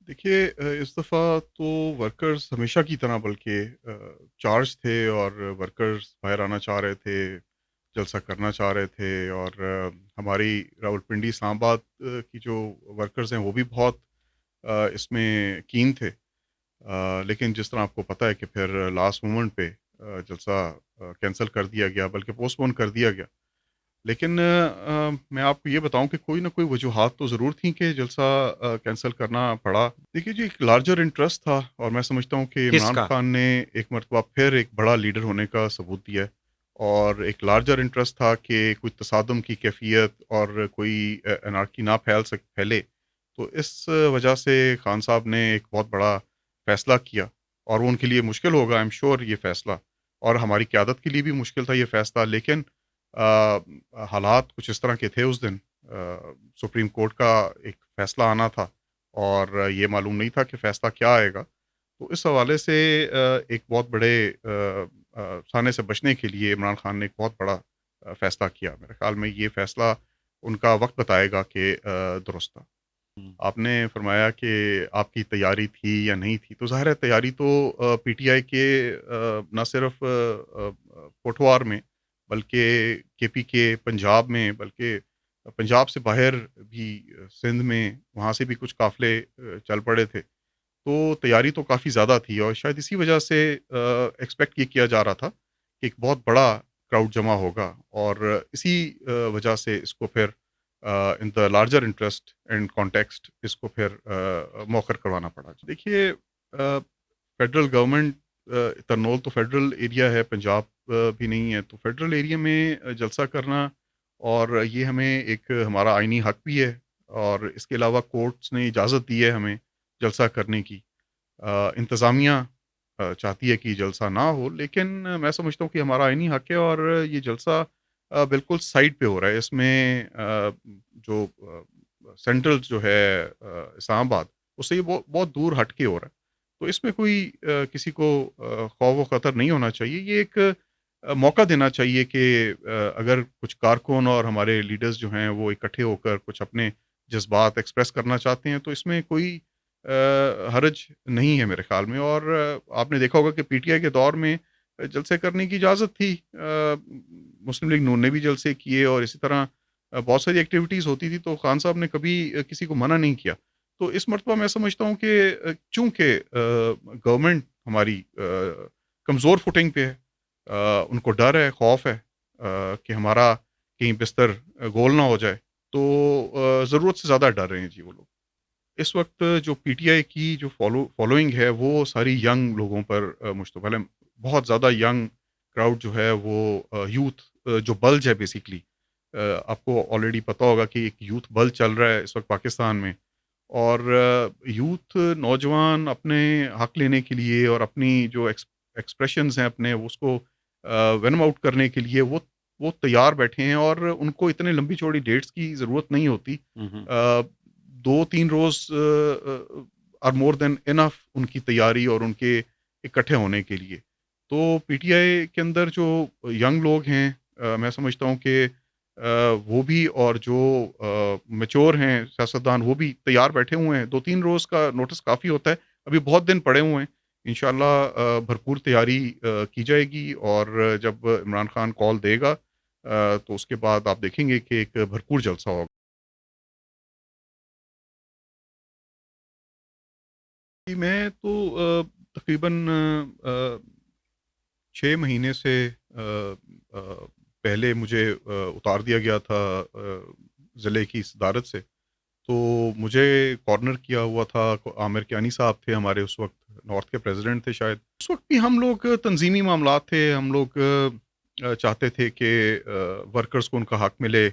देखिए इस दफ़ा तो वर्कर्स हमेशा की तरह बल्कि चार्ज थे और वर्कर्स बाहर आना चाह रहे थे, जलसा करना चाह रहे थे और हमारी रावलपिंडी इस्लामाबाद की जो वर्कर्स हैं वो भी बहुत इसमें कीन थे। लेकिन जिस तरह आपको पता है कि फिर लास्ट मोमेंट पे जलसा कैंसल कर दिया गया बल्कि पोस्टपोन कर दिया गया। लेकिन मैं आपको ये बताऊँ कि कोई ना कोई वजूहात तो ज़रूर थी कि जलसा कैंसल करना पड़ा। देखिए जी, एक लार्जर इंटरेस्ट था और मैं समझता हूँ कि इमरान किसका? खान ने एक मर्तबा फिर एक बड़ा लीडर होने का सबूत दिया है और एक लार्जर इंटरेस्ट था कि कोई तसादम की कैफ़ियत और कोई एनार्की ना फैले। तो इस वजह से खान साहब ने एक बहुत बड़ा फ़ैसला किया और वो उनके लिए मुश्किल होगा आई एम श्योर ये फ़ैसला और हमारी क़यादत के लिए भी मुश्किल था ये फ़ैसला लेकिन हालात कुछ इस तरह के थे उस दिन सुप्रीम कोर्ट का एक फ़ैसला आना था और ये मालूम नहीं था कि फ़ैसला क्या आएगा। तो इस हवाले से एक बहुत बड़े साने से बचने के लिए इमरान खान ने एक बहुत बड़ा फ़ैसला किया। मेरे ख़्याल में ये फ़ैसला उनका वक़्त बताएगा कि दुरुस्त था। हुँ। आपने फरमाया कि आपकी तैयारी थी या नहीं थी, तो ज़ाहिर है तैयारी तो पीटीआई के ना सिर्फ़ कोटवार में, बल्कि केपीके पंजाब में, बल्कि पंजाब से बाहर भी सिंध में, वहाँ से भी कुछ काफ़िले चल पड़े थे। तो तैयारी तो काफ़ी ज़्यादा थी और शायद इसी वजह से एक्सपेक्ट ये किया जा रहा था कि एक बहुत बड़ा क्राउड जमा होगा और इसी वजह से इसको फिर in the larger interest and context इसको फिर मौखर करवाना पड़ा। देखिए फेडरल गवर्नमेंट तरनोल तो फेडरल एरिया है, पंजाब भी नहीं है, तो फेडरल एरिया में जलसा करना और ये हमें एक हमारा आईनी हक भी है और इसके अलावा कोर्ट्स ने इजाज़त दी है हमें जलसा करने की। इंतज़ामिया चाहती है कि जलसा ना हो, लेकिन मैं समझता हूँ कि हमारा आईनी हक है और ये जलसा बिल्कुल साइड पे हो रहा है। इसमें जो सेंट्रल जो है इस्लामाबाद, उससे ये बहुत दूर हट के हो रहा है। तो इसमें कोई किसी को खौफ व ख़तर नहीं होना चाहिए। ये एक मौका देना चाहिए कि अगर कुछ कारकुन और हमारे लीडर्स जो हैं, वो इकट्ठे होकर कुछ अपने जज़्बात एक्सप्रेस करना चाहते हैं, तो इसमें कोई हर्ज नहीं है मेरे ख़्याल में और आपने देखा होगा कि पीटीआई के दौर में जलसे करने की इजाज़त थी। मुस्लिम लीग नून ने भी जलसे किए और इसी तरह बहुत सारी एक्टिविटीज़ होती थी, तो खान साहब ने कभी किसी को मना नहीं किया। तो इस मर्तबा मैं समझता हूँ कि चूँकि गवर्नमेंट हमारी कमज़ोर फुटिंग पे है, उनको डर है, खौफ़ है कि हमारा कहीं बिस्तर गोल ना हो जाए, तो ज़रूरत से ज़्यादा डर रहे हैं जी वो लोग। इस वक़्त जो पीटीआई की जो फॉलोइंग है वो सारी यंग लोगों पर मुश्तमिल है। बहुत ज़्यादा यंग क्राउड जो है वो यूथ जो बल्ज है बेसिकली आपको ऑलरेडी पता होगा कि एक यूथ बल्ज चल रहा है इस वक़्त पाकिस्तान में और यूथ नौजवान अपने हक लेने के लिए और अपनी जो एक्सप्रेशंस हैं अपने उसको वेनम आउट करने के लिए वो तैयार बैठे हैं और उनको इतने लंबी चौड़ी डेट्स की ज़रूरत नहीं होती। हुँ, हुँ। 2-3 रोज़ आर मोर देन इनफ उनकी तैयारी और उनके इकट्ठे होने के लिए। तो पीटीआई के अंदर जो यंग लोग हैं मैं समझता हूँ कि वो भी और जो मैच्योर हैं सियासतदान वो भी तैयार बैठे हुए हैं। 2-3 रोज़ का नोटिस काफ़ी होता है। अभी बहुत दिन पड़े हुए हैं। इंशाअल्लाह भरपूर तैयारी की जाएगी और जब इमरान खान कॉल देगा तो उसके बाद आप देखेंगे कि एक भरपूर जलसा होगा। जी, मैं तो तकरीबन 6 महीने से पहले मुझे उतार दिया गया था ज़िले की सदारत से। तो मुझे कॉर्नर किया हुआ था आमिर कियानी साहब थे हमारे उस वक़्त नॉर्थ के प्रेज़िडेंट थे शायद। उस वक़्त भी हम लोग तंज़ीमी मामलात थे, हम लोग चाहते थे कि वर्कर्स को उनका हक मिले।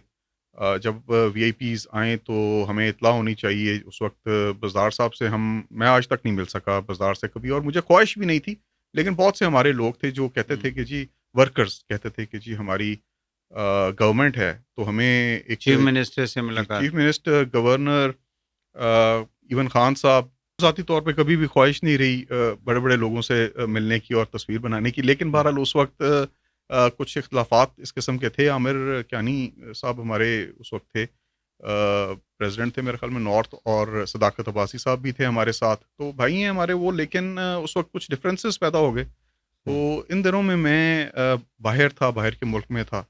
जब वीआईपीज़ आएँ तो हमें इत्तला होनी चाहिए। उस वक़्त बज़दार साहब से हम मैं आज तक नहीं मिल सका बज़दार से कभी और मुझे ख़्वाहिश भी नहीं थी। लेकिन बहुत से हमारे लोग थे जो कहते हुँ। थे कि जी वर्कर्स कहते थे कि जी हमारी गवर्नमेंट है तो हमें चीफ़ एक मिनिस्टर से जी मुलाकात। Chief minister, governor even Khan साहब ज़ाती तौर पे कभी भी ख़्वाहिश नहीं रही बड़े-बड़े लोगों से मिलने की और तस्वीर बनाने की। लेकिन हुँ। बहरहाल उस वक़्त कुछ इख्तिलाफ़ात इस किस्म के थे। आमिर कियानी साहब हमारे उस वक़्त थे। प्रेसिडेंट थे मेरे ख़्याल में नॉर्थ, और सदाकत अब्बासी साहब भी थे हमारे साथ, तो भाई हैं हमारे वो, लेकिन उस वक़्त कुछ डिफरेंसेस पैदा हो गए। तो हुँ, इन दिनों में मैं बाहर था, बाहर के मुल्क में था।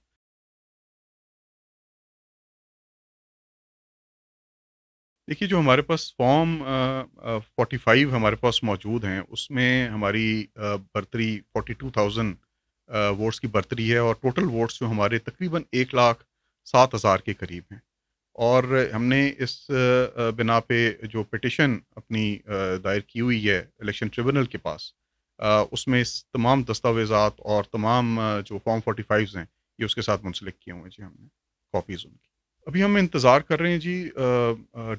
देखिए, जो हमारे पास फॉर्म 45 हमारे पास मौजूद हैं, उसमें हमारी बर्तरी 42,000 वोट्स की बर्तरी है, और टोटल वोट्स जो हमारे तकरीबन 1,07,000 के करीब हैं। और हमने इस बिना पे जो पिटिशन अपनी दायर की हुई है इलेक्शन ट्रिब्यूनल के पास, उसमें इस तमाम दस्तावेज़ात और तमाम जो फॉर्म 45s हैं, ये उसके साथ मुंसलिक किए हुए हैं जी हमने, कॉपीज़ उनकी। अभी हम इंतज़ार कर रहे हैं जी,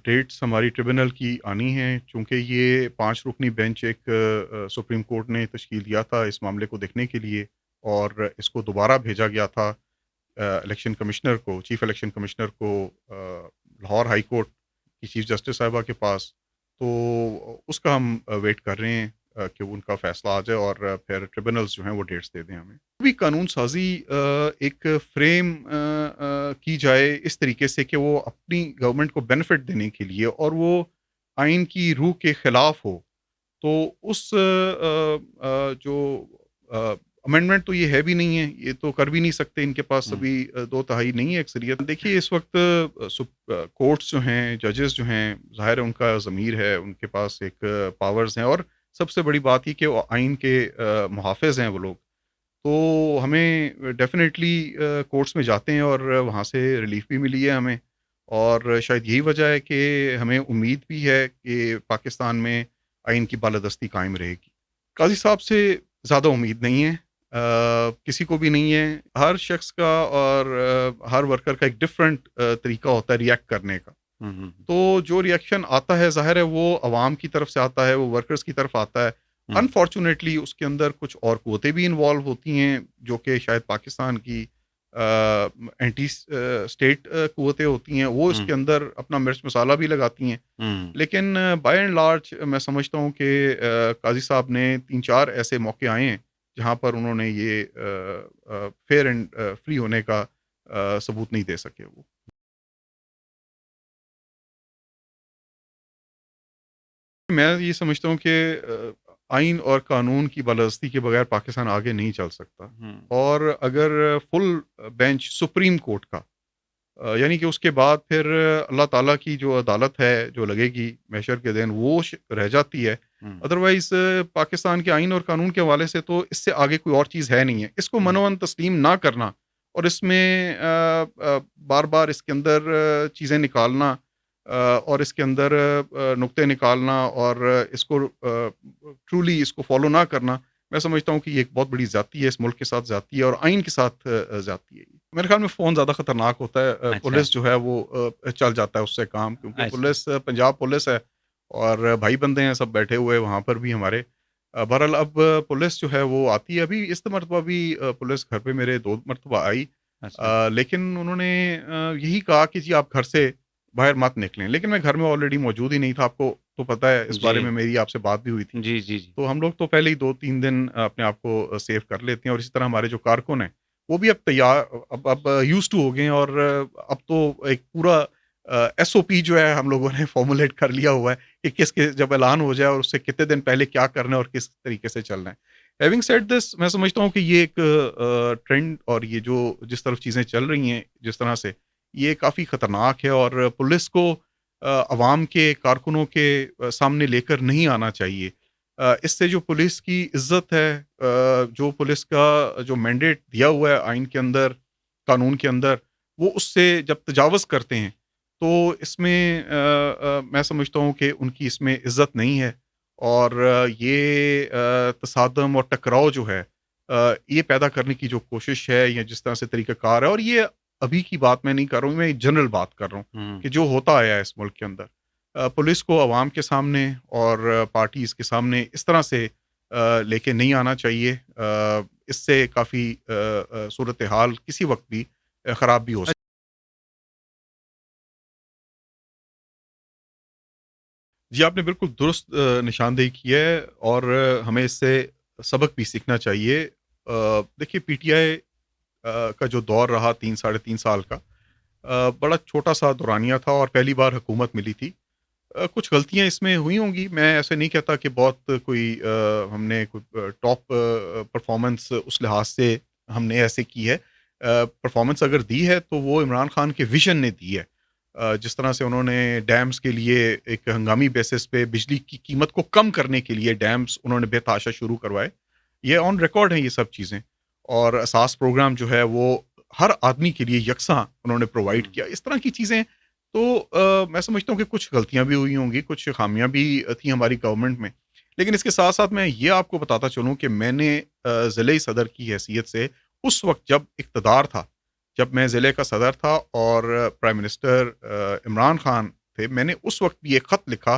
डेट्स हमारी ट्रिब्यूनल की आनी हैं, चूँकि ये 5 रुकनी बेंच एक सुप्रीम कोर्ट ने तश्कील दिया था इस मामले को देखने के लिए, और इसको दोबारा भेजा गया था इलेक्शन कमिश्नर को, चीफ इलेक्शन कमिश्नर को, लाहौर हाई कोर्ट की चीफ जस्टिस साहिबा के पास। तो उसका हम वेट कर रहे हैं कि उनका फ़ैसला आ जाए, और फिर ट्रिब्यूनल्स जो हैं वो डेट्स दे दें हमें। अभी कानून साज़ी एक फ्रेम की जाए इस तरीके से कि वो अपनी गवर्नमेंट को बेनिफिट देने के लिए, और वो आइन की रूह के खिलाफ हो। तो उस जो अमेंडमेंट तो ये है भी नहीं है, ये तो कर भी नहीं सकते, इनके पास हुँ, अभी 2 तिहाई नहीं है अक्सरियत। देखिए, इस वक़्त कोर्ट्स जो हैं, जजेस जो हैं, ज़ाहिर है उनका ज़मीर है, उनके पास एक पावर्स हैं, और सबसे बड़ी बात ये कि वो आइन के मुहाफ़िज़ हैं वो लोग। तो हमें डेफ़िनेटली कोर्ट्स में जाते हैं, और वहाँ से रिलीफ़ भी मिली है हमें, और शायद यही वजह है कि हमें उम्मीद भी है कि पाकिस्तान में आइन की बालादस्ती कायम रहेगी। काज़ी साहब से ज़्यादा उम्मीद नहीं है, किसी को भी नहीं है। हर शख़्स का और हर वर्कर का एक डिफ़रेंट तरीका होता है रिएक्ट करने का। हुँ, हुँ, तो जो रिएक्शन आता है, ज़ाहिर है वो अवाम की तरफ से आता है, वो वर्कर्स की तरफ आता है। हुँ, अनफॉर्च्यूनेटली उसके अंदर कुछ और क़ुव्वतें भी इन्वॉल्व होती हैं, जो कि शायद पाकिस्तान की एंटी स्टेट क़ुव्वतें होती हैं, वो हुँ, इसके अंदर अपना मिर्च मसाला भी लगाती हैं। हुँ, लेकिन बाय एंड लार्ज मैं समझता हूँ कि काज़ी साहब ने 3-4 ऐसे मौके आए हैं, जहाँ पर उन्होंने ये फेयर एंड फ्री होने का सबूत नहीं दे सके वो। मैं ये समझता हूँ कि आइन और कानून की बालादस्ती के बगैर पाकिस्तान आगे नहीं चल सकता, हुँ, और अगर फुल बेंच सुप्रीम कोर्ट का, यानी कि उसके बाद फिर अल्लाह ताला की जो अदालत है, जो लगेगी महशर के दिन, वो रह जाती है। हुँ, अदरवाइज़ पाकिस्तान के आइन और कानून के हवाले से तो इससे आगे कोई और चीज़ है नहीं है। इसको हुँ, मनोवन तस्लीम ना करना, और इसमें बार-बार इसके अंदर चीज़ें निकालना, और इसके अंदर नुक्ते निकालना, और इसको ट्रूली इसको फ़ॉलो ना करना, मैं समझता हूँ कि ये एक बहुत बड़ी ज़्यादती है, इस मुल्क के साथ ज़्यादती है, और आइन के साथ ज़्यादती है ये। मेरे ख़्याल में फ़ोन ज़्यादा ख़तरनाक होता है, अच्छा, पुलिस जो है वो चल जाता है उससे काम, क्योंकि अच्छा, पुलिस पंजाब पुलिस है, और भाई बंदे हैं सब बैठे हुए वहाँ पर भी हमारे। बहरहाल अब पुलिस जो है वो आती है, अभी इस मरतबा भी पुलिस घर पे मेरे 2 मरतबा आई। अच्छा, लेकिन उन्होंने यही कहा कि जी आप घर से बाहर मत निकलें, लेकिन मैं घर में ऑलरेडी मौजूद ही नहीं था, आपको तो पता है, इस जी, बारे में मेरी आपसे बात भी हुई थी। जी, जी, जी, तो हम लोग तो पहले ही 2-3 दिन अपने आप को सेव कर लेते हैं, और इसी तरह हमारे जो कारकुन हैं, वो भी अब तैयार, अब यूज़्ड टू हो गए हैं, और अब तो एक पूरा एसओपी जो है हम लोगों ने फ़ॉर्मुलेट कर लिया हुआ है कि किसके जब ऐलान हो जाए और उससे कितने दिन पहले क्या करना है और किस तरीके से चलना है। हैविंग सेड दिस, मैं समझता हूँ कि ये एक ट्रेंड, और ये जो जिस तरफ चीज़ें चल रही हैं, जिस तरह से, ये काफ़ी ख़तरनाक है, और पुलिस को अवाम के कारकुनों के सामने लेकर नहीं आना चाहिए। इससे जो पुलिस की इज़्ज़त है, जो पुलिस का जो मैंडेट दिया हुआ है आइन के अंदर, कानून के अंदर, वो उससे जब तजावुज़ करते हैं, तो इसमें मैं समझता हूँ कि उनकी इसमें इज़्ज़त नहीं है, और ये तसादम और टकराव जो है, ये पैदा करने की जो कोशिश है, या जिस तरह से तरीक़ाकार है, और ये अभी की बात मैं नहीं कर रहा हूँ, मैं एक जनरल बात कर रहा हूँ हुँ, कि जो होता आया है इस मुल्क के अंदर। पुलिस को अवाम के सामने और पार्टीज़ के सामने इस तरह से लेके नहीं आना चाहिए। इससे काफ़ी सूरत हाल किसी वक़्त भी ख़राब भी हो सकती है। जी, आपने बिल्कुल दुरुस्त निशानदेही की है, और हमें इससे सबक भी सीखना चाहिए। देखिए, पीटीआई का जो दौर रहा 3 साढ़े 3 साल का, बड़ा छोटा-सा दौरानिया था और पहली बार हुकूमत मिली थी। कुछ गलतियाँ इसमें हुई होंगी, मैं ऐसे नहीं कहता कि बहुत कोई हमने कोई टॉप परफ़ॉर्मेंस उस लिहाज से हमने ऐसे की है। परफ़ॉर्मेंस अगर दी है तो वो इमरान खान के विज़न ने दी है। जिस तरह से उन्होंने डैम्स के लिए एक हंगामी बेसिस पे बिजली की कीमत को कम करने के लिए डैम्स उन्होंने बेतहाशा शुरू करवाए। ये ऑन रिकॉर्ड है ये सब चीज़ें। और असास प्रोग्राम जो है वो हर आदमी के लिए यकसां उन्होंने प्रोवाइड हुँ। किया। इस तरह की चीज़ें तो मैं समझता हूँ कि कुछ गलतियाँ भी हुई होंगी, कुछ खामियाँ भी थी हमारी गवर्नमेंट में। लेकिन इसके साथ-साथ मैं ये आपको बताता चलूँ कि मैंने ज़िले सदर की हैसियत से उस वक़्त जब इक़्तिदार था, जब मैं ज़िले का सदर था और प्राइम मिनिस्टर इमरान खान थे, मैंने उस वक़्त भी एक ख़त लिखा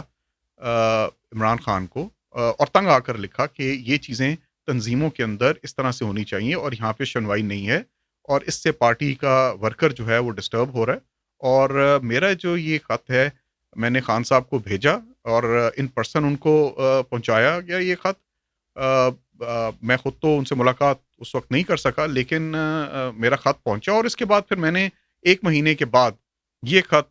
इमरान खान को और तंग आकर लिखा कि ये चीज़ें तंज़ीमों के अंदर इस तरह से होनी चाहिए और यहाँ पे सुनवाई नहीं है और इससे पार्टी का वर्कर जो है वो डिस्टर्ब हो रहा है। और मेरा जो ये ख़त है, मैंने खान साहब को भेजा और इन पर्सन उनको पहुँचाया गया ये ख़त। मैं खुद तो उनसे मुलाकात उस वक़्त नहीं कर सका, लेकिन मेरा ख़त पहुँचा और इसके बाद फिर मैंने 1 महीने के बाद ये ख़त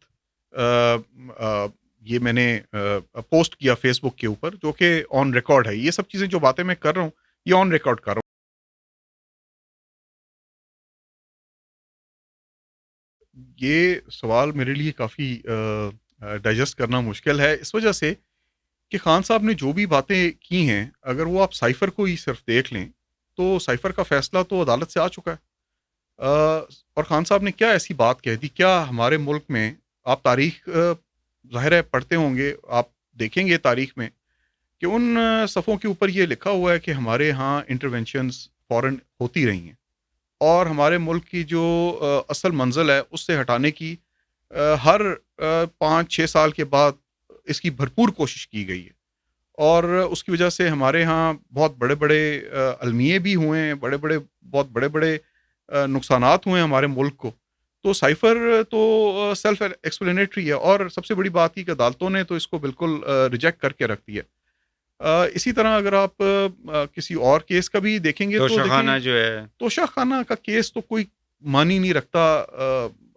ये मैंने पोस्ट किया फ़ेसबुक के ऊपर, जो कि ऑन रिकॉर्ड है। ये सब चीज़ें जो बातें मैं कर रहा हूँ, ये ऑन रिकॉर्ड कर रहा हूँ। ये सवाल मेरे लिए काफ़ी डाइजेस्ट करना मुश्किल है, इस वजह से कि खान साहब ने जो भी बातें की हैं, अगर वो आप साइफ़र को ही सिर्फ़ देख लें, तो साइफ़र का फ़ैसला तो अदालत से आ चुका है। और खान साहब ने क्या ऐसी बात कह दी, क्या हमारे मुल्क में आप तारीख़ ज़ाहिर है पढ़ते होंगे, आप देखेंगे तारीख़ में कि उन सफ़ों के ऊपर ये लिखा हुआ है कि हमारे यहाँ इंटरवेंशंस फ़ौरन होती रही हैं और हमारे मुल्क की जो असल मंज़िल है, उससे हटाने की हर 5-6 साल के बाद इसकी भरपूर कोशिश की गई है। और उसकी वजह से हमारे यहाँ बहुत बड़े-बड़े अलमिए भी हुए हैं, बहुत बड़े-बड़े नुकसानात हुए हैं हमारे मुल्क को। तो साइफ़र तो सेल्फ एक्सप्लेनेटरी है और सबसे बड़ी बात ये कि अदालतों ने तो इसको बिल्कुल रिजेक्ट करके रख दिया। इसी तरह अगर आप किसी और केस का भी देखेंगे तो देखें, तोशाखाना जो है। तोशाखाना का केस तो कोई मान ही नहीं रखता।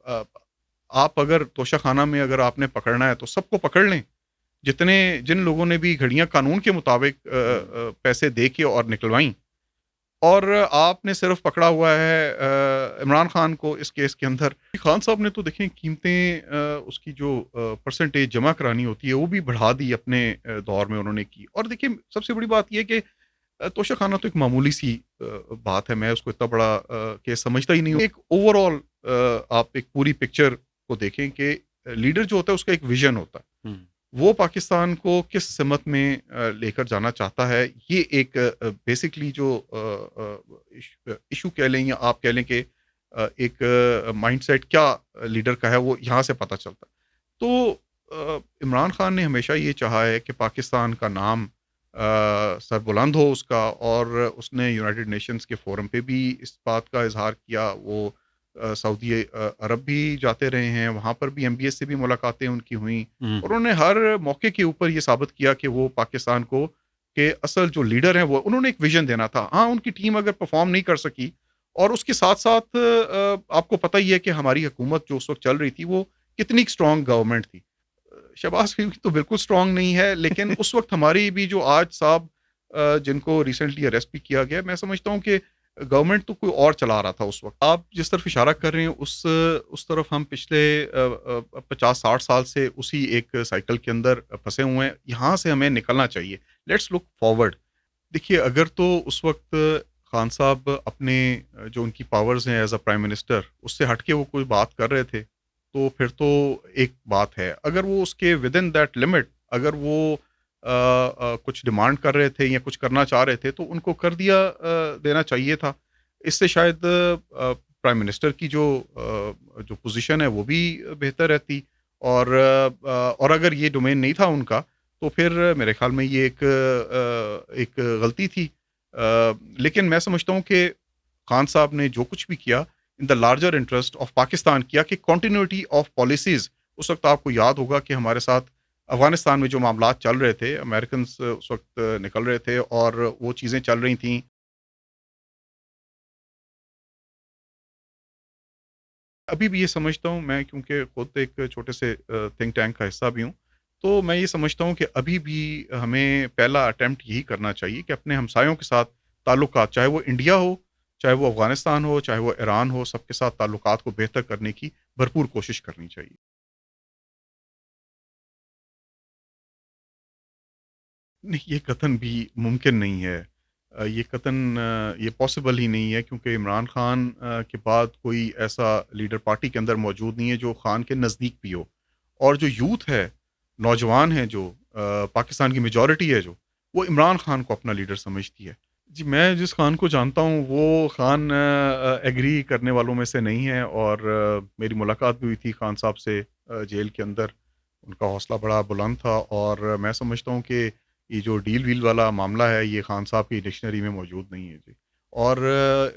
अ, आप अगर तोशाखाना में अगर आपने पकड़ना है तो सबको पकड़ लें। जिन लोगों ने भी घड़ियाँ कानून के मुताबिक हुँ। पैसे दे के और निकलवाईं और आपने सिर्फ़ पकड़ा हुआ है इमरान खान को इस केस के अंदर। खान साहब ने तो देखें कीमतें उसकी जो परसेंटेज जमा करानी होती है वो भी बढ़ा दी अपने दौर में उन्होंने की। और देखिए सबसे बड़ी बात ये है कि तोशाखाना तो एक मामूली सी बात है, मैं उसको इतना बड़ा केस समझता ही नहीं हूँ। एक ओवरऑल आप एक पूरी पिक्चर को देखें कि लीडर जो होता है उसका एक विज़न होता है। हुँ। वो पाकिस्तान को किस सिमत में लेकर जाना चाहता है, ये एक बेसिकली जो इश्यू कह लें या आप कह लें कि एक माइंडसेट क्या लीडर का है, वो यहाँ से पता चलता है। तो इमरान खान ने हमेशा ये चाहा है कि पाकिस्तान का नाम सरबुलंद हो उसका और उसने यूनाइटेड नेशंस के फ़ोरम पे भी इस बात का इज़हार किया। वो सऊदी अरब भी जाते रहे हैं, वहाँ पर भी एमबीएस से भी मुलाकातें उनकी हुईं। हुँ, और हुँ। उन्होंने हर मौके के ऊपर ये साबित किया कि वो पाकिस्तान को के असल जो लीडर हैं वो उन्होंने एक विज़न देना था। हाँ, उनकी टीम अगर परफ़ॉर्म नहीं कर सकी और उसके साथ-साथ आपको पता ही है कि हमारी हुकूमत जो उस वक़्त चल रही थी वो कितनी स्ट्रॉन्ग गवर्नमेंट थी। शहबाज़ शरीफ तो बिल्कुल स्ट्रॉन्ग नहीं है, लेकिन उस वक़्त हमारी भी जो आज साहब जिनको रिसेंटली अरेस्ट भी किया गया, मैं समझता हूँ कि गवर्नमेंट तो कोई और चला रहा था उस वक़्त। आप जिस तरफ इशारा कर रहे हैं उस तरफ हम पिछले 50-60 साल से उसी एक साइकिल के अंदर फँसे हुए हैं। यहाँ से हमें निकलना चाहिए। Let's look forward. देखिए, अगर तो उस वक़्त खान साहब अपने जो उनकी पावर्स हैं एज़ अ प्राइम मिनिस्टर, उससे हट के वो कोई बात कर रहे थे, तो फिर तो एक बात है। अगर वो उसके विदिन दैट लिमिट अगर वो कुछ डिमांड कर रहे थे या कुछ करना चाह रहे थे, तो उनको कर देना चाहिए था। इससे शायद प्राइम मिनिस्टर की जो पोज़ीशन है, वो भी बेहतर रहती और और अगर ये डोमेन नहीं था उनका, तो फिर मेरे ख़्याल में ये एक गलती थी। लेकिन मैं समझता हूँ कि खान साहब ने जो कुछ भी किया in the larger interest of Pakistan किया कि कंटिन्यूटी ऑफ पॉलिसीज़। उस वक़्त आपको याद होगा कि हमारे साथ अफ़गानिस्तान में जो मामलात चल रहे थे, अमेरिकन्स उस वक़्त निकल रहे थे और वो चीज़ें चल रही थीं ابھی بھی یہ سمجھتا ہوں میں، کیونکہ خود ایک چھوٹے سے تھنک ٹینک کا حصہ بھی ہوں، تو میں یہ سمجھتا ہوں کہ ابھی بھی ہمیں پہلا اٹیمپٹ یہی کرنا چاہیے کہ اپنے ہمسایوں کے ساتھ تعلقات، چاہے وہ انڈیا ہو، چاہے وہ افغانستان ہو، چاہے وہ ایران ہو، سب کے ساتھ تعلقات کو بہتر کرنے کی بھرپور کوشش کرنی چاہیے۔ نہیں، یہ قطعاً بھی ممکن نہیں ہے۔ یہ قطعاً یہ پاسبل ہی نہیں ہے، کیونکہ عمران خان کے بعد کوئی ایسا لیڈر پارٹی کے اندر موجود نہیں ہے جو خان کے نزدیک بھی ہو، اور جو یوتھ ہے، نوجوان ہیں جو پاکستان کی میجورٹی ہے جو، وہ عمران خان کو اپنا لیڈر سمجھتی ہے۔ جی، میں جس خان کو جانتا ہوں وہ خان ایگری کرنے والوں میں سے نہیں ہے، اور میری ملاقات بھی ہوئی تھی خان صاحب سے جیل کے اندر۔ ان کا حوصلہ بڑا بلند تھا، اور میں سمجھتا ہوں کہ یہ جو ڈیل ویل والا معاملہ ہے یہ خان صاحب کی ڈکشنری میں موجود نہیں ہے جی، اور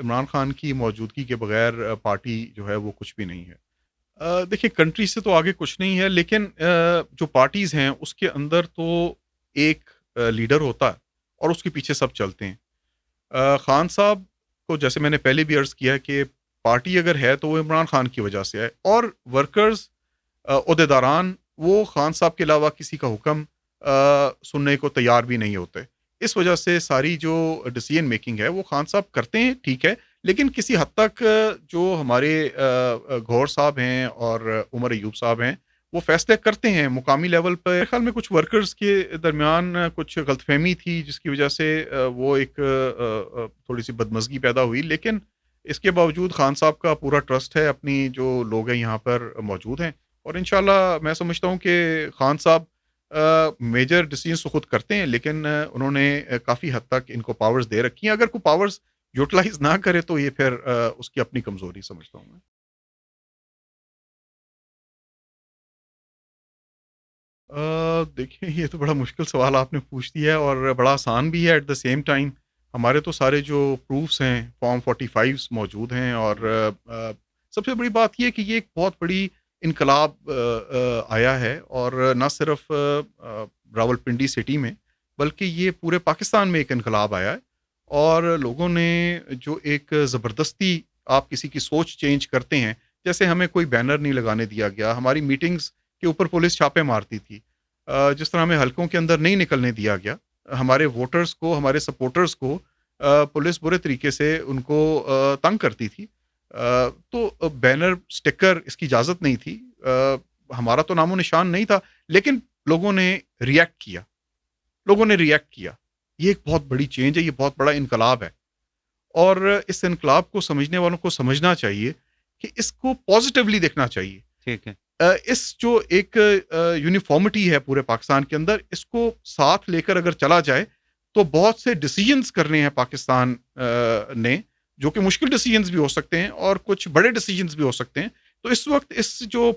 عمران خان کی موجودگی کے بغیر پارٹی جو ہے وہ کچھ بھی نہیں ہے۔ دیکھیں، کنٹری سے تو آگے کچھ نہیں ہے، لیکن جو پارٹیز ہیں اس کے اندر تو ایک لیڈر ہوتا ہے اور اس کے پیچھے سب چلتے ہیں۔ خان صاحب کو جیسے میں نے پہلے بھی عرض کیا کہ پارٹی اگر ہے تو وہ عمران خان کی وجہ سے ہے، اور ورکرز، عہدیداران، وہ خان صاحب کے علاوہ کسی کا حکم سننے کو تیار بھی نہیں ہوتے۔ اس وجہ سے ساری جو ڈیسیژن میکنگ ہے وہ خان صاحب کرتے ہیں، ٹھیک ہے، لیکن کسی حد تک جو ہمارے گھور صاحب ہیں اور عمر ایوب صاحب ہیں وہ فیصلے کرتے ہیں مقامی لیول پہ۔ میرے خیال میں کچھ ورکرز کے درمیان کچھ غلط فہمی تھی جس کی وجہ سے وہ ایک تھوڑی سی بدمزگی پیدا ہوئی، لیکن اس کے باوجود خان صاحب کا پورا ٹرسٹ ہے، اپنی جو لوگ ہیں یہاں پر موجود ہیں، اور انشاءاللہ میں سمجھتا ہوں کہ خان صاحب میجر ڈیسیژنز تو خود کرتے ہیں، لیکن انہوں نے کافی حد تک ان کو پاورز دے رکھی ہیں۔ اگر کوئی پاورز یوٹیلائز نہ کرے تو یہ پھر اس کی اپنی کمزوری سمجھتا ہوں میں۔ دیکھیں، یہ تو بڑا مشکل سوال آپ نے پوچھ دیا ہے، اور بڑا آسان بھی ہے ایٹ دا سیم ٹائم۔ ہمارے تو سارے جو پروفس ہیں فارم 45 موجود ہیں، اور سب سے بڑی بات یہ ہے کہ یہ ایک بہت بڑی انقلاب آیا ہے، اور نہ صرف راولپنڈی سٹی میں بلکہ یہ پورے پاکستان میں ایک انقلاب آیا ہے، اور لوگوں نے جو ایک زبردستی آپ کسی کی سوچ چینج کرتے ہیں، جیسے ہمیں کوئی بینر نہیں لگانے دیا گیا، ہماری میٹنگز کے اوپر پولیس چھاپے مارتی تھی، جس طرح ہمیں حلقوں کے اندر نہیں نکلنے دیا گیا، ہمارے ووٹرز کو، ہمارے سپورٹرز کو پولیس برے طریقے سے ان کو تنگ کرتی تھی، تو بینر سٹیکر اس کی اجازت نہیں تھی، ہمارا تو نام و نشان نہیں تھا، لیکن لوگوں نے ریئیکٹ کیا، لوگوں نے ریئیکٹ کیا۔ یہ ایک بہت بڑی چینج ہے، یہ بہت بڑا انقلاب ہے، اور اس انقلاب کو سمجھنے والوں کو سمجھنا چاہیے کہ اس کو پازیٹیولی دیکھنا چاہیے۔ ٹھیک ہے۔ اس جو ایک یونیفارمٹی ہے پورے پاکستان کے اندر، اس کو ساتھ لے کر اگر چلا جائے تو بہت سے ڈیسیجنز کرنے ہیں پاکستان نے، جو کہ مشکل ڈیسیجنز بھی ہو سکتے ہیں اور کچھ بڑے ڈیسیجنز بھی ہو سکتے ہیں۔ تو اس وقت اس جو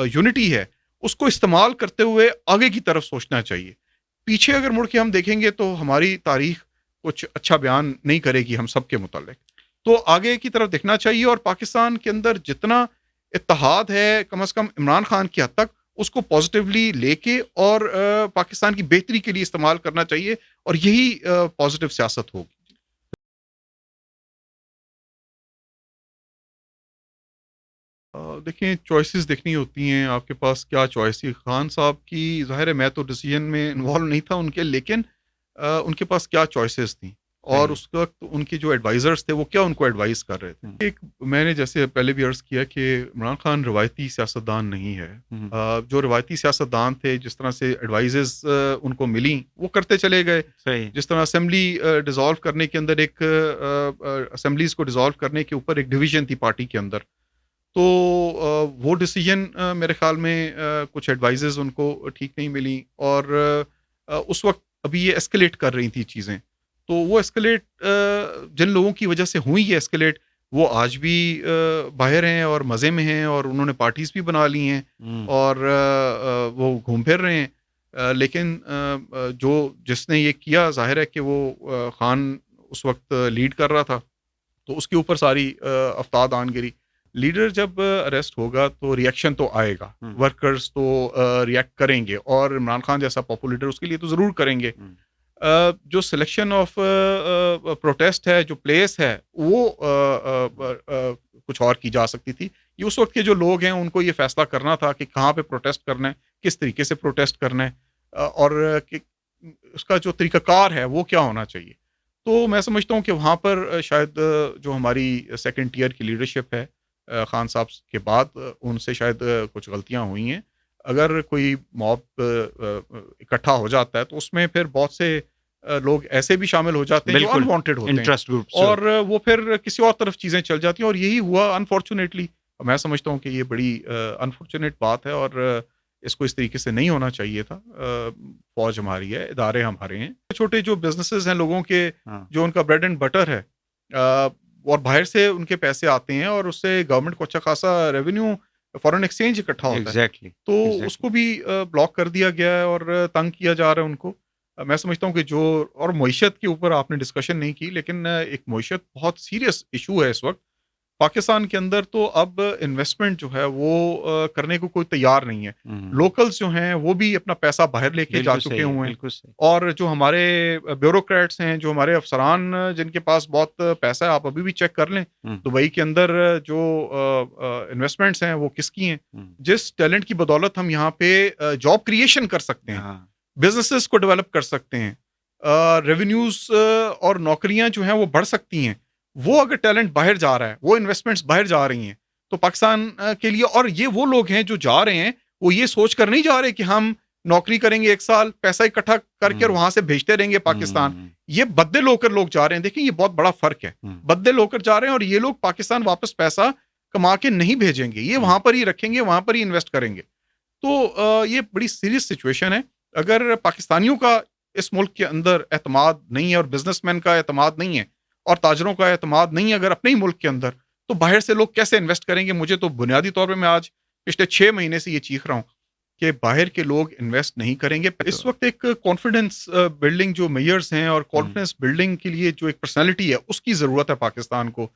یونٹی ہے اس کو استعمال کرتے ہوئے آگے کی طرف سوچنا چاہیے۔ پیچھے اگر مڑ کے ہم دیکھیں گے تو ہماری تاریخ کچھ اچھا بیان نہیں کرے گی ہم سب کے متعلق۔ تو آگے کی طرف دیکھنا چاہیے، اور پاکستان کے اندر جتنا اتحاد ہے کم از کم عمران خان کی حد تک اس کو پازیٹیولی لے کے اور پاکستان کی بہتری کے لیے استعمال کرنا چاہیے، اور یہی پازیٹیو سیاست ہوگی۔ دیکھیں، چوائسیز دیکھنی ہوتی ہیں، آپ کے پاس کیا چوائس تھی خان صاحب کی؟ ظاہر ہے میں تو ڈیسیجن میں انوالو نہیں تھا ان کے، لیکن ان کے پاس کیا چوائسیز تھیں، اور صحیح۔ اس وقت ان کے جو ایڈوائزرز تھے وہ کیا ان کو ایڈوائز کر رہے تھے؟ ہوں، ایک میں نے جیسے پہلے بھی عرض کیا کہ عمران خان روایتی سیاستدان نہیں ہے۔ ہوں، جو روایتی سیاستدان تھے، جس طرح سے ایڈوائزز ان کو ملیں وہ کرتے چلے گئے، صحیح۔ جس طرح اسمبلی ڈیزالو کرنے کے اندر ایک اسمبلیز کو ڈیزالو کرنے کے اوپر ایک ڈویژن تھی پارٹی کے اندر، تو وہ ڈیسیجن میرے خیال میں کچھ ایڈوائزز ان کو ٹھیک نہیں ملی، اور اس وقت ابھی یہ ایسکلیٹ کر رہی تھی چیزیں، تو وہ ایسکلیٹ جن لوگوں کی وجہ سے ہوئی یہ ایسکلیٹ، وہ آج بھی باہر ہیں اور مزے میں ہیں، اور انہوں نے پارٹیز بھی بنا لی ہیں، ہوں، اور وہ گھوم پھر رہے ہیں، لیکن جو جس نے یہ کیا ظاہر ہے کہ وہ خان اس وقت لیڈ کر رہا تھا، تو اس کے اوپر ساری افتاد آن گری۔ لیڈر جب اریسٹ ہوگا تو ریئیکشن تو آئے گا، ہوں، ورکرز تو ریئیکٹ کریں گے، اور عمران خان جیسا پاپولر لیڈر اس کے لیے تو ضرور کریں گے۔ ہوں، جو سلیکشن آف پروٹیسٹ ہے، جو پلیس ہے، وہ کچھ اور کی جا سکتی تھی، یہ اس وقت کے جو لوگ ہیں ان کو یہ فیصلہ کرنا تھا کہ کہاں پہ پروٹیسٹ کرنا ہے، کس طریقے سے پروٹیسٹ کرنا ہے، اور اس کا جو طریقہ کار ہے وہ کیا ہونا چاہیے. تو میں سمجھتا ہوں کہ وہاں پر شاید جو ہماری سیکنڈ ٹیئر کی لیڈرشپ ہے خان صاحب کے بعد، ان سے شاید کچھ غلطیاں ہوئی ہیں. اگر کوئی موب اکٹھا ہو جاتا ہے تو اس میں پھر بہت سے لوگ ایسے بھی شامل ہو جاتے ہیں جو بالکل انوانٹیڈ ہوتے ہیں، انٹرسٹ گروپس اور وہ پھر کسی اور طرف چیزیں چل جاتی ہیں، اور یہی ہوا انفارچونیٹلی. میں سمجھتا ہوں کہ یہ بڑی انفارچونیٹ بات ہے، اور اس کو اس طریقے سے نہیں ہونا چاہیے تھا. فوج ہماری ہے، ادارے ہمارے ہیں، چھوٹے جو بزنسز ہیں لوگوں کے، جو ان کا بریڈ اینڈ بٹر ہے، اور باہر سے ان کے پیسے آتے ہیں اور اس سے گورنمنٹ کو اچھا خاصا ریونیو فارن ایکسچینج اکٹھا ہوتا ہے، ایگزیکٹلی تو اس کو بھی بلاک کر دیا گیا ہے اور تنگ کیا جا رہا ہے ان کو. میں سمجھتا ہوں کہ جو، اور معیشت کے اوپر آپ نے ڈسکشن نہیں کی، لیکن ایک معیشت بہت سیریس ایشو ہے اس وقت پاکستان کے اندر. تو اب انویسٹمنٹ جو ہے وہ کرنے کو کوئی تیار نہیں ہے. لوکلز جو ہیں وہ بھی اپنا پیسہ باہر لے کے جا چکے ہوئے ہیں، اور جو ہمارے بیوروکریٹس ہیں، جو ہمارے افسران جن کے پاس بہت پیسہ ہے، آپ ابھی بھی چیک کر لیں دبئی کے اندر جو انویسٹمنٹس ہیں وہ کس کی ہیں. جس ٹیلنٹ کی بدولت ہم یہاں پہ جاب کریشن کر سکتے ہیں، بزنسز کو ڈیولپ کر سکتے ہیں، ریونیوز اور نوکریاں جو ہیں وہ بڑھ سکتی ہیں، وہ اگر ٹیلنٹ باہر جا رہا ہے، وہ انویسٹمنٹس باہر جا رہی ہیں تو پاکستان کے لیے، اور یہ وہ لوگ ہیں جو جا رہے ہیں وہ یہ سوچ کر نہیں جا رہے کہ ہم نوکری کریں گے 1 سال، پیسہ اکٹھا کر کے اور وہاں سے بھیجتے رہیں گے پاکستان. یہ بدل ہو کر لوگ جا رہے ہیں. دیکھیں یہ بہت بڑا فرق ہے، بدل ہو کر جا رہے ہیں، اور یہ لوگ پاکستان واپس پیسہ کما کے نہیں بھیجیں گے، یہ وہاں پر ہی رکھیں گے، وہاں پر ہی انویسٹ کریں گے. تو یہ بڑی سیریس سچویشن ہے. اگر پاکستانیوں کا اس ملک کے اندر اعتماد نہیں ہے، اور بزنس مین کا اعتماد نہیں ہے، اور تاجروں کا اعتماد نہیں ہے اگر اپنے ہی ملک کے اندر، تو باہر سے لوگ کیسے انویسٹ کریں گے؟ مجھے تو بنیادی طور پہ میں آج پچھلے 6 مہینے سے یہ چیخ رہا ہوں کہ باہر کے لوگ انویسٹ نہیں کریں گے. اس وقت ایک کانفیڈنس بلڈنگ جو میئرز ہیں، اور کانفیڈنس بلڈنگ کے لیے جو ایک پرسنالٹی ہے اس کی ضرورت ہے پاکستان کو.